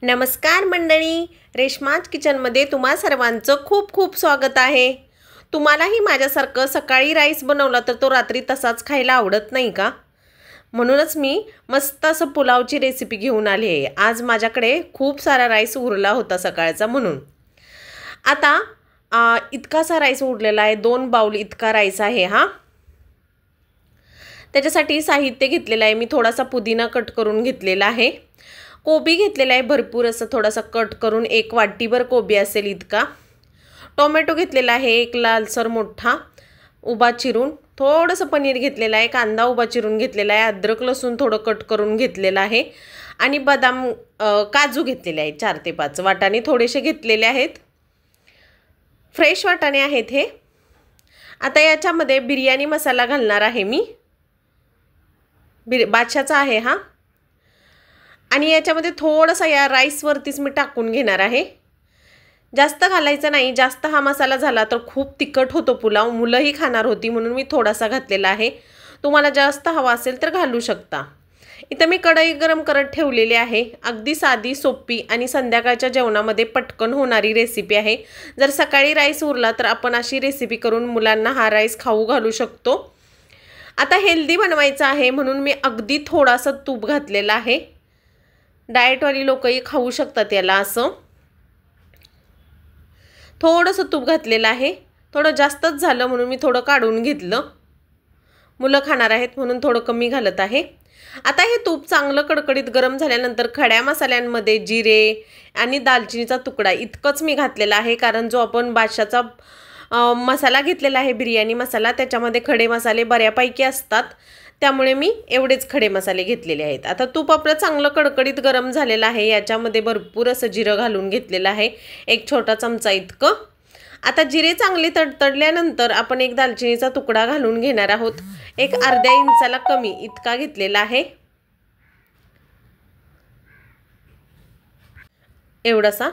नमस्कार मंडळी, रेश्माज किचनमध्ये तुम्हा सर्वांचं खूप खूप स्वागत आहे। तुम्हालाही माझ्यासारखं सकाळी राईस बनवला तर तो रात्री तसाच खायला आवडत नाही का? म्हणूनच मी मस्त असं पुलावची रेसिपी घेऊन आली आहे। आज माझ्याकडे खूप सारा राईस उरला होता सकाळचा, म्हणून आता इतकासा राईस उरलेला आहे। 2 बाउल इतका राईस आहे हा। त्याच्यासाठी साहित्य घेतलेलं आहे मी, थोडासा पुदिना कट करून घेतलेला आहे, कोबी घेतलेला आहे भरपूर असं थोडासा कट करून, 1 वाटीभर कोबी असेल इतका, टोमॅटो घेतलेला आहे 1 लालसर मोठा उभा चिरून, थोडंसं पनीर घेतलेलं आहे, कांदा उभा चिरून घेतलेला आहे, अद्रक लसूण थोडं कट करून घेतलेला आहे आणि बदाम काजू घेतलेले आहे 4 ते 5, वाटाणे थोडेसे घेतलेले आहेत, फ्रेश वाटाणे आहेत हे। आता याच्यामध्ये बिर्याणी मसाला घालणार आहे मी, बादशाचा आहे हा, आणि याच्यामध्ये थोडासा या राईसवरतीच मी टाकून घेणार आहे। जास्त घालायचं नाही, जास्त हा मसाला झाला तर खूप तिखट होतो पुलाव, मुलंही खाणार होती म्हणून मी थोडासा घातलेला आहे। तुम्हाला जास्त हवा असेल तर घालू शकता। इथं मी कढई गरम करत ठेवलेली आहे। अगदी साधी सोपी आणि संध्याकाळच्या जेवणामध्ये पटकन होणारी रेसिपी आहे। जर सकाळी राईस उरला तर आपण अशी रेसिपी करून मुलांना हा राईस खाऊ घालू शकतो। आता हेल्दी बनवायचं आहे म्हणून मी अगदी थोडासा तूप घातलेला आहे। डाएटवाली लोकही खाऊ शकतात याला। असं थोडंसं तूप घातलेलं आहे, थोडं जास्तच झालं म्हणून मी थोडं काढून घेतलं, मुलं खाणार आहेत म्हणून थोडं कमी घालत आहे। आता हे तूप चांगलं कडकडीत गरम झाल्यानंतर खड्या मसाल्यांमध्ये जिरे आणि दालचिनीचा तुकडा इतकंच मी घातलेला आहे, कारण जो आपण बादशाचा मसाला घेतलेला आहे बिर्याणी मसाला, त्याच्यामध्ये खडे मसाले बऱ्यापैकी असतात, त्यामुळे मी एवढेच खडे मसाले घेतलेले आहेत। आता तूप आपलं चांगलं कडकडीत गरम झालेलं आहे, याच्यामध्ये भरपूर असं जिरं घालून घेतलेलं आहे, 1 छोटा चमचा इतकं। आता जिरे चांगले तडतडल्यानंतर आपण 1 दालचिनीचा तुकडा घालून घेणार आहोत, 1 अर्ध्या इंचाला कमी इतका घेतलेला आहे, एवढासा।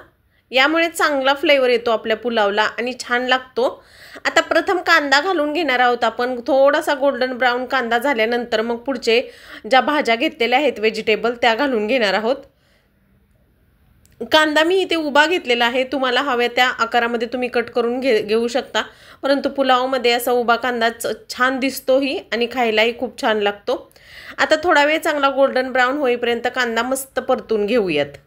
यामुळे चांगला फ्लेवर येतो आपल्या पुलावला आणि छान लागतो। आता प्रथम कांदा घालून घेणार आहोत आपण, थोडासा गोल्डन ब्राऊन कांदा झाल्यानंतर मग पुढचे ज्या भाज्या घेतलेल्या आहेत व्हेजिटेबल त्या घालून घेणार आहोत। कांदा मी इथे उभा घेतलेला आहे, तुम्हाला हव्या त्या आकारामध्ये तुम्ही कट करून घेऊ शकता, परंतु पुलावमध्ये असा उभा कांदा छान दिसतोही आणि खायलाही खूप छान लागतो। आता थोडा वेळ चांगला गोल्डन ब्राऊन होईपर्यंत कांदा मस्त परतून घेऊयात।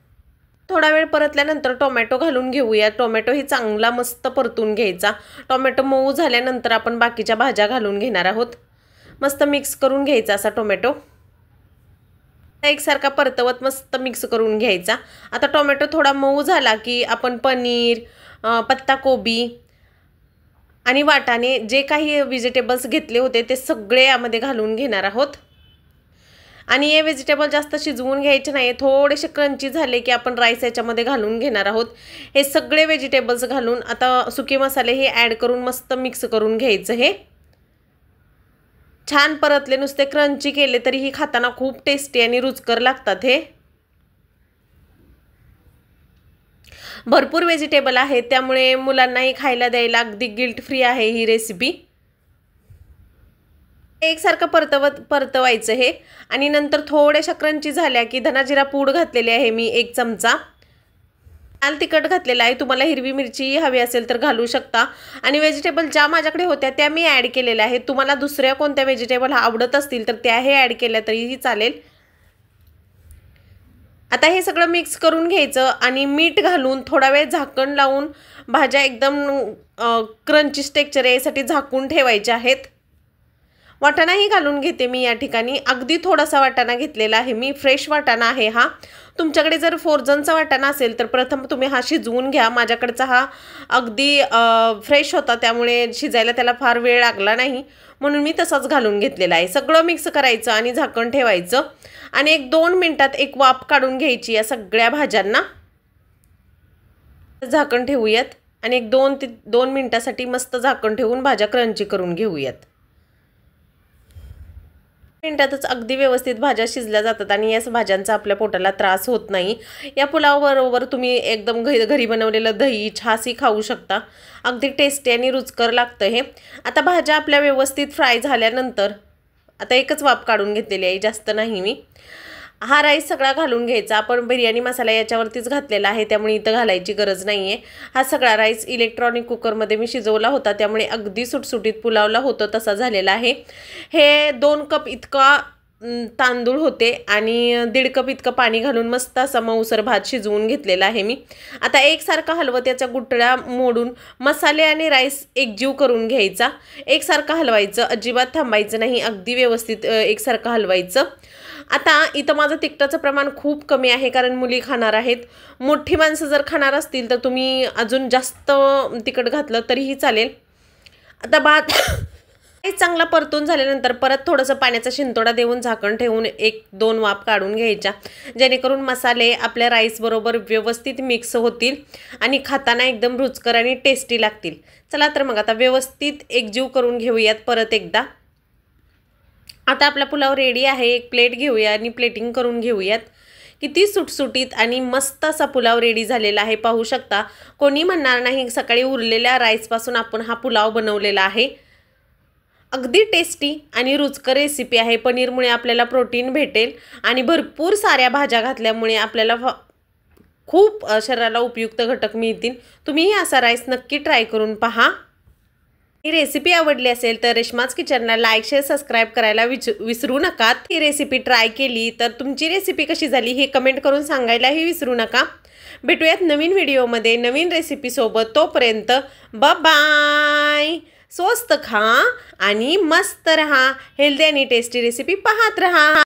थोडा वेळ परतल्यानंतर टोमॅटो घालून घेऊया, टोमॅटोही चांगला मस्त परतून घ्यायचा। टोमॅटो मऊ झाल्यानंतर आपण बाकीच्या भाज्या घालून घेणार आहोत, मस्त मिक्स करून घ्यायचा असा टोमॅटो, एकसारखा परतवत मस्त मिक्स करून घ्यायचा। आता टोमॅटो थोडा मऊ झाला की आपण पनीर, पत्ताकोबी आणि वाटाणे जे काही व्हेजिटेबल्स घेतले होते ते सगळे यामध्ये घालून घेणार आहोत। आणि हे व्हेजिटेबल जास्त शिजवून घ्यायचे नाही, थोडेसे क्रंची झाले की आपण राईस याच्यामध्ये घालून घेणार आहोत। हे सगळे व्हेजिटेबल्स घालून आता सुके मसाले हे ॲड करून मस्त मिक्स करून घ्यायचं। हे छान परतले, नुसते क्रंची केले तरीही खाताना खूप टेस्टी आणि रुचकर लागतात। हे भरपूर व्हेजिटेबल आहेत त्यामुळे मुलांनाही खायला द्यायला अगदी गिल्ट फ्री आहे ही रेसिपी। एकसारखं परतवायचं हे, आणि नंतर थोड्याशा क्रंची झाल्या की धना जिरा पूड घातलेली आहे मी 1 चमचा, लाल तिखट घातलेला आहे, तुम्हाला हिरवी मिरची हवी असेल तर घालू शकता। आणि व्हेजिटेबल ज्या माझ्याकडे होत्या त्या मी ॲड केलेल्या आहेत, तुम्हाला दुसऱ्या कोणत्या व्हेजिटेबल आवडत असतील तर त्याही ॲड केल्या तरीही चालेल। आता हे सगळं मिक्स करून घ्यायचं आणि मीठ घालून थोडा वेळ झाकण लावून भाज्या एकदम क्रंची टेक्स्चर यासाठी झाकून ठेवायच्या आहेत। वाटाणाही घालून घेते मी या ठिकाणी, अगदी थोडासा वाटाणा घेतलेला आहे मी, फ्रेश वाटाणा आहे हा। तुमच्याकडे जर फ्रोझनचा वाटाणा असेल तर प्रथम तुम्ही हा शिजवून घ्या, माझ्याकडचा हा अगदी फ्रेश होता त्यामुळे शिजायला त्याला फार वेळ लागला नाही, म्हणून मी तसाच घालून घेतलेला आहे। सगळं मिक्स करायचं आणि झाकण ठेवायचं आणि 1-2 मिनिटात एक वाफ काढून घ्यायची या सगळ्या भाज्यांना। झाकण ठेवूयात आणि 1-2 ते 2 मिनिटासाठी मस्त झाकण ठेवून भाज्या क्रंची करून घेऊयात। मिनिटातच अगदी व्यवस्थित भाज्या शिजल्या जातात आणि या भाज्यांचा आपल्या पोटाला त्रास होत नाही। या पुलावाबरोबर तुम्ही एकदम घरी बनवलेलं दही, छासही खाऊ शकता, अगदी टेस्टी आणि रुचकर लागतं हे। आता भाज्या आपल्या व्यवस्थित फ्राय झाल्यानंतर आता एकच वाफ काढून घेतलेली आहे, जास्त नाही मी। हा राईस सगळा घालून घ्यायचा. आपण बिर्याणी मसाला याच्यावरतीच घातलेला आहे, त्यामुळे इथं घालायची गरज नाही आहे. हा सगळा राईस इलेक्ट्रॉनिक कुकरमध्ये मी शिजवला होता, त्यामुळे अगदी सुटसुटीत पुलावला होतं तसा झालेला आहे. हे 2 कप इतका तांदूळ होते आणि 1.5 कप इतकं पाणी घालून मस्त असा मऊसर भात शिजवून घेतलेला आहे मी. आता एकसारखा हलवत त्याच्या गुठळ्या मोडून मसाले आणि राईस एकजीव करून घ्यायचा. एकसारखं हलवायचं, अजिबात थांबायचं नाही, अगदी व्यवस्थित एकसारखं हलवायचं. आता इथं माझं तिखटाचं प्रमाण खूप कमी आहे, कारण मुली खाणार आहेत. मोठी माणसं जर खाणार असतील तर तुम्ही अजून जास्त तिखट घातलं तरीही चालेल. आता भात चांगला परतून झाल्यानंतर परत थोडंसं पाण्याचा शिंतोडा देऊन झाकण ठेवून 1-2 वाफ काढून घ्यायच्या, जेणेकरून मसाले आपल्या राईस बरोबर व्यवस्थित मिक्स होतील आणि खाताना एकदम रुचकर आणि टेस्टी लागतील. चला तर मग आता व्यवस्थित एकजीव करून घेऊयात परत एकदा. आता आपला पुलाव रेडी आहे. एक प्लेट घेऊया आणि प्लेटिंग करून घेऊयात. किती सुटसुटीत आणि मस्त असा पुलाव रेडी झालेला आहे, पाहू शकता. कोणी म्हणणार नाही सकाळी उरलेल्या राईसपासून आपण हा पुलाव बनवलेला आहे. अगदी टेस्टी आणि रुचकर रेसिपी आहे. पनीरमुळे आपल्याला प्रोटीन भेटेल आणि भरपूर साऱ्या भाज्या घातल्यामुळे आपल्याला खूप शरीराला उपयुक्त घटक मिळतील. तुम्हीही असा राईस नक्की ट्राय करून पहा. ही रेसिपी आवडली असेल तर रेश्माज किचनला लाईक, शेअर, सबस्क्राईब करायला विसरू नका. ही रेसिपी ट्राय केली तर तुमची रेसिपी कशी झाली हे कमेंट करून सांगायलाही विसरू नका. भेटूयात नवीन व्हिडिओमध्ये नवीन रेसिपीसोबत. तोपर्यंत बाय. स्वस्त खा आणि मस्त रहा. हेल्दी आणि टेस्टी रेसिपी पाहत रहा.